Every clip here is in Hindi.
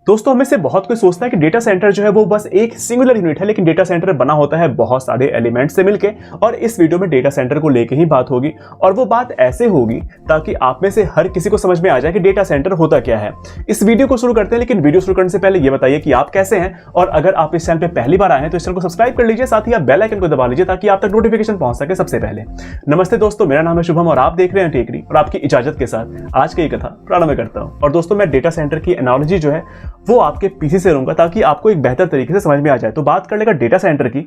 दोस्तों हमें से बहुत कोई सोचता है कि डेटा सेंटर जो है वो बस एक सिंगुलर यूनिट है, लेकिन डेटा सेंटर बना होता है बहुत सारे एलिमेंट से मिलके। और इस वीडियो में डेटा सेंटर को लेके ही बात होगी, और वो बात ऐसे होगी ताकि आप में से हर किसी को समझ में आ जाए कि डेटा सेंटर होता क्या है। इस वीडियो को शुरू करते हैं, लेकिन वीडियो शुरू करने से पहले ये बताइए कि आप कैसे हैं, और अगर आप इस चैनल पे पहली बार आए हैं तो इस चैनल को सब्सक्राइब कर लीजिए, साथ ही आप बेल आइकन को दबा लीजिए ताकि आप तक नोटिफिकेशन पहुंच सके सबसे पहले। नमस्ते दोस्तों, मेरा नाम है शुभम और आप देख रहे हैं टेकरी, और आपकी इजाजत के साथ आज की कथा प्रारंभ करता हूं। और दोस्तों मैं डेटा सेंटर की एनालॉजी जो है वो आपके पीसी से लूंगा ताकि आपको एक बेहतर तरीके से समझ में आ जाए। तो बात कर लेगा डेटा सेंटर की।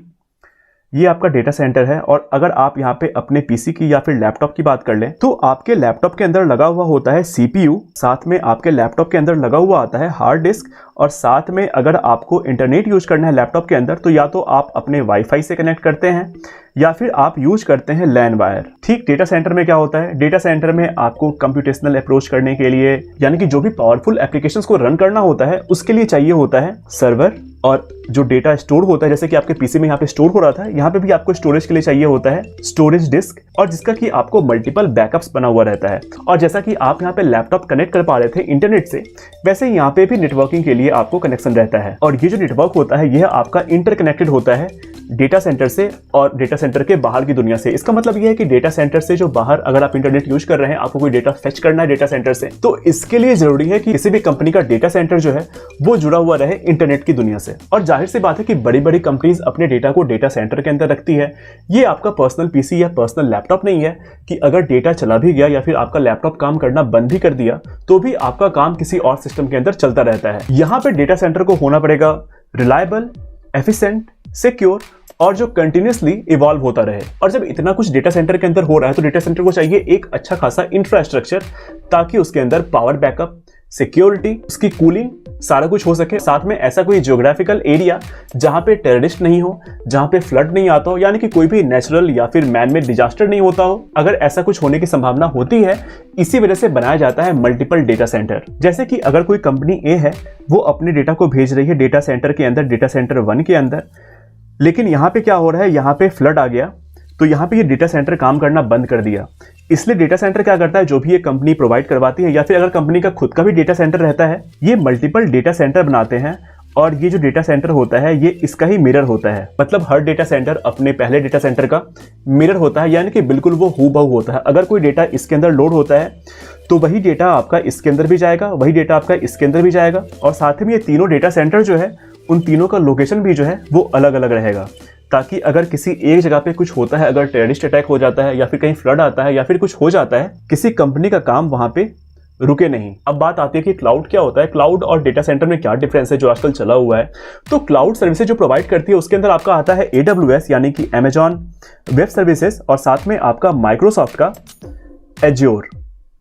ये आपका डेटा सेंटर है, और अगर आप यहाँ पे अपने पीसी की या फिर लैपटॉप की बात कर लें तो आपके लैपटॉप के अंदर लगा हुआ होता है सीपीयू, साथ में आपके लैपटॉप के अंदर लगा हुआ आता है हार्ड डिस्क, और साथ में अगर आपको इंटरनेट यूज करना है लैपटॉप के अंदर तो या तो आप अपने वाईफाई से कनेक्ट करते हैं या फिर आप यूज करते हैं लैन वायर। ठीक डेटा सेंटर में क्या होता है, डेटा सेंटर में आपको कंप्यूटेशनल अप्रोच करने के लिए, यानी कि जो भी पावरफुल एप्लीकेशंस को रन करना होता है उसके लिए चाहिए होता है सर्वर, और जो डेटा स्टोर होता है जैसे कि आपके पीसी में यहाँ पे स्टोर हो रहा था, यहाँ पे भी आपको स्टोरेज के लिए चाहिए होता है स्टोरेज डिस्क, और जिसका कि आपको मल्टीपल बैकअप्स बना हुआ रहता है। और जैसा कि आप यहाँ पे लैपटॉप कनेक्ट कर पा रहे थे इंटरनेट से, वैसे यहाँ पे भी नेटवर्किंग के लिए आपको कनेक्शन रहता है। और ये जो नेटवर्क होता है यह आपका इंटरकनेक्टेड होता है डेटा सेंटर से और डेटा सेंटर के बाहर की दुनिया से। इसका मतलब यह है कि डेटा सेंटर से जो बाहर अगर आप इंटरनेट यूज कर रहे हैं, आपको कोई डेटा फेच करना है डेटा सेंटर से, तो इसके लिए जरूरी है कि किसी भी कंपनी का डेटा सेंटर जो है वो जुड़ा हुआ रहे इंटरनेट की दुनिया से। और जाहिर सी बात है कि बड़ी बड़ी कंपनीज अपने डेटा को डेटा सेंटर के अंदर रखती है। ये आपका पर्सनल पीसी या पर्सनल लैपटॉप नहीं है कि अगर डेटा चला भी गया या फिर आपका लैपटॉप काम करना बंद भी कर दिया तो भी आपका काम किसी और सिस्टम के अंदर चलता रहता है। यहाँ पे डेटा सेंटर को होना पड़ेगा रिलायबल, एफिशिएंट, सिक्योर और जो कंटिन्यूसली इवॉल्व होता रहे। और जब इतना कुछ डेटा सेंटर के अंदर हो रहा है तो डेटा सेंटर को चाहिए एक अच्छा खासा इंफ्रास्ट्रक्चर, ताकि उसके अंदर पावर बैकअप, सिक्योरिटी, उसकी कूलिंग सारा कुछ हो सके। साथ में ऐसा कोई ज्योग्राफिकल एरिया जहां पे टेररिस्ट नहीं हो, जहां पे फ्लड नहीं आता हो, यानी कि कोई भी नेचुरल या फिर मैन मेड डिजास्टर नहीं होता हो। अगर ऐसा कुछ होने की संभावना होती है, इसी वजह से बनाया जाता है मल्टीपल डेटा सेंटर। जैसे कि अगर कोई कंपनी ए है, वो अपने डेटा को भेज रही है डेटा सेंटर के अंदर, डेटा सेंटर 1 के अंदर, लेकिन यहाँ पे क्या हो रहा है, यहाँ पे फ्लड आ गया तो यहाँ पे ये डेटा सेंटर काम करना बंद कर दिया। इसलिए डेटा सेंटर क्या करता है, जो भी ये कंपनी प्रोवाइड करवाती है या फिर अगर कंपनी का खुद का भी डेटा सेंटर रहता है, ये मल्टीपल डेटा सेंटर बनाते हैं। और ये जो डेटा सेंटर होता है ये इसका ही मिरर होता है। मतलब हर डेटा सेंटर अपने पहले डेटा सेंटर का मिरर होता है, यानी कि बिल्कुल वो हूबहू होता है। अगर कोई डेटा इसके अंदर लोड होता है तो वही डेटा आपका इसके अंदर भी जाएगा, वही डेटा आपका इसके अंदर भी जाएगा। और साथ में ये तीनों डेटा सेंटर जो है उन तीनों का लोकेशन भी जो है वो अलग अलग रहेगा, ताकि अगर किसी एक जगह पे कुछ होता है, अगर टेररिस्ट अटैक हो जाता है या फिर कहीं फ्लड आता है या फिर कुछ हो जाता है, किसी कंपनी का काम वहां पे रुके नहीं। अब बात आती है कि क्लाउड क्या होता है, क्लाउड और डेटा सेंटर में क्या डिफरेंस है जो आजकल चला हुआ है। तो क्लाउड सर्विसेज जो प्रोवाइड करती है उसके अंदर आपका आता है AWS यानी कि अमेजॉन वेब सर्विसेज, और साथ में आपका माइक्रोसॉफ्ट का एज्योर।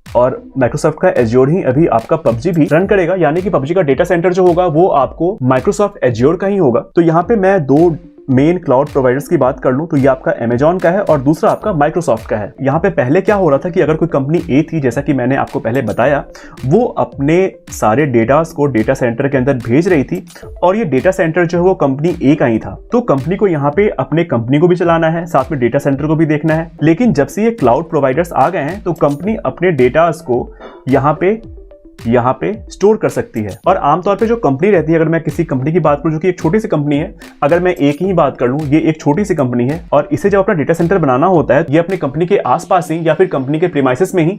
और माइक्रोसॉफ्ट का एज्योर ही अभी आपका पबजी भी रन करेगा, यानी कि पबजी का डेटा सेंटर जो होगा वो आपको माइक्रोसॉफ्ट एज्योर का ही होगा। तो यहाँ पे मैं दो मेन क्लाउड प्रोवाइडर्स की बात कर लूं तो ये आपका अमेजॉन का है और दूसरा आपका माइक्रोसॉफ्ट का है। यहाँ पे पहले क्या हो रहा था कि अगर कोई कंपनी ए थी, जैसा कि मैंने आपको पहले बताया, वो अपने सारे डेटास को डेटा सेंटर के अंदर भेज रही थी, और ये डेटा सेंटर जो है वो कंपनी ए का ही था। तो कंपनी को यहाँ पे अपने कंपनी को भी चलाना है, साथ में डेटा सेंटर को भी देखना है। लेकिन जब से ये क्लाउड प्रोवाइडर्स आ गए हैं तो कंपनी अपने डेटास को यहाँ पे स्टोर कर सकती है। और आमतौर पे जो कंपनी रहती है, अगर मैं किसी कंपनी की बात करूं जो कि एक छोटी सी कंपनी है, अगर मैं एक ही बात कर लूं, ये एक छोटी सी कंपनी है और इसे जब अपना डेटा सेंटर बनाना होता है ये अपनी कंपनी के आसपास ही या फिर कंपनी के प्रीमाइसेस में ही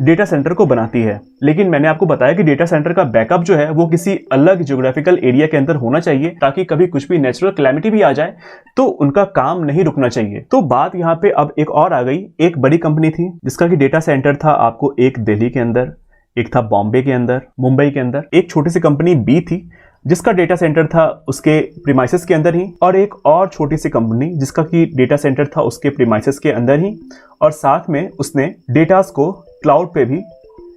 डेटा सेंटर को बनाती है। लेकिन मैंने आपको बताया कि डेटा सेंटर का बैकअप जो है वो किसी अलग ज्योग्राफिकल एरिया के अंदर होना चाहिए, ताकि कभी कुछ भी नेचुरल कैलेमिटी भी आ जाए तो उनका काम नहीं रुकना चाहिए। तो बात यहाँ पे अब एक और आ गई। एक बड़ी कंपनी थी जिसका कि डेटा सेंटर था आपको एक दिल्ली के अंदर, एक था बॉम्बे के अंदर, मुंबई के अंदर। एक छोटी सी कंपनी बी थी जिसका डेटा सेंटर था उसके प्रीमाइसेस के अंदर ही, और एक और छोटी सी कंपनी जिसका कि डेटा सेंटर था उसके प्रीमाइसेस के अंदर ही, और साथ में उसने डेटास को क्लाउड पे भी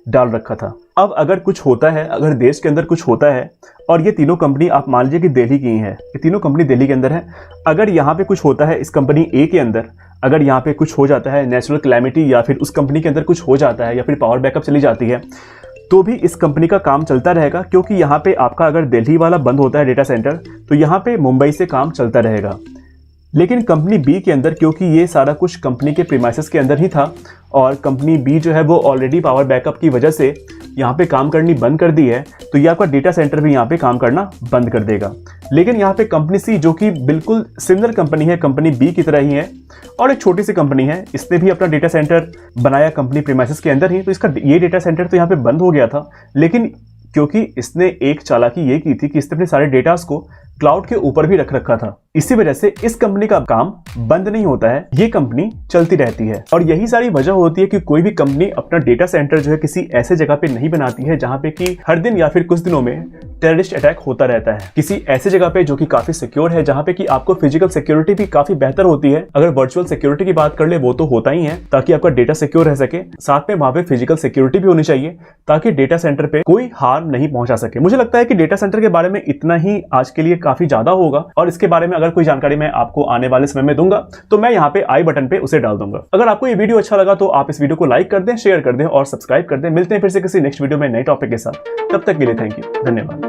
डाल रखा था। अब अगर कुछ होता है, अगर देश के अंदर कुछ होता है, और ये तीनों कंपनी आप मान लीजिए कि दिल्ली की ही है, ये तीनों कंपनी दिल्ली के अंदर है, अगर यहाँ पे कुछ होता है इस कंपनी ए के अंदर, अगर यहाँ पे कुछ हो जाता है नेचुरल कैलेमिटी या फिर उस कंपनी के अंदर कुछ हो जाता है या फिर पावर बैकअप चली जाती है, तो भी इस कंपनी का काम चलता रहेगा। क्योंकि यहाँ पे आपका अगर दिल्ली वाला बंद होता है डेटा सेंटर तो यहाँ पे मुंबई से काम चलता रहेगा। लेकिन कंपनी बी के अंदर, क्योंकि ये सारा कुछ कंपनी के प्रीमाइसेस के अंदर ही था और कंपनी बी जो है वो ऑलरेडी पावर बैकअप की वजह से यहाँ पे काम करनी बंद कर दी है, तो ये आपका डेटा सेंटर भी यहाँ पे काम करना बंद कर देगा। लेकिन यहाँ पे कंपनी सी, जो कि बिल्कुल सिमिलर कंपनी है, कंपनी बी की तरह ही है और एक छोटी सी कंपनी है, इसने भी अपना डेटा सेंटर बनाया कंपनी प्रीमाइसेस के अंदर ही, तो इसका ये डेटा सेंटर तो यहाँ पे बंद हो गया था। लेकिन क्योंकि इसने एक चालाकी ये की थी कि इसने अपने सारे डेटास को क्लाउड के ऊपर भी रख रखा था, इसी वजह से इस कंपनी का काम बंद नहीं होता है, ये कंपनी चलती रहती है। और यही सारी वजह होती है कि कोई भी कंपनी अपना डेटा सेंटर जो है किसी ऐसे जगह पे नहीं बनाती है जहां पे कि हर दिन या फिर कुछ दिनों में टेररिस्ट अटैक होता रहता है। किसी ऐसे जगह पे जो कि काफी सिक्योर है, जहां पे कि आपको फिजिकल सिक्योरिटी भी काफी बेहतर होती है। अगर वर्चुअल सिक्योरिटी की बात कर ले वो तो होता ही है, ताकि आपका डेटा सिक्योर रह सके, साथ में वहां पे फिजिकल सिक्योरिटी भी होनी चाहिए ताकि डेटा सेंटर पे कोई हार्म नहीं पहुंचा सके। मुझे लगता है कि डेटा सेंटर के बारे में इतना ही आज के लिए काफी ज्यादा होगा, और इसके बारे में अगर कोई जानकारी मैं आपको आने वाले समय में दूंगा तो मैं यहाँ पे आई बटन पे उसे डाल दूंगा। अगर आपको ये वीडियो अच्छा लगा तो आप इस वीडियो को लाइक कर दें, शेयर कर दें और सब्सक्राइब कर दें। मिलते हैं फिर से किसी नेक्स्ट वीडियो में नए टॉपिक के साथ, तब तक के लिए थैंक यू, धन्यवाद।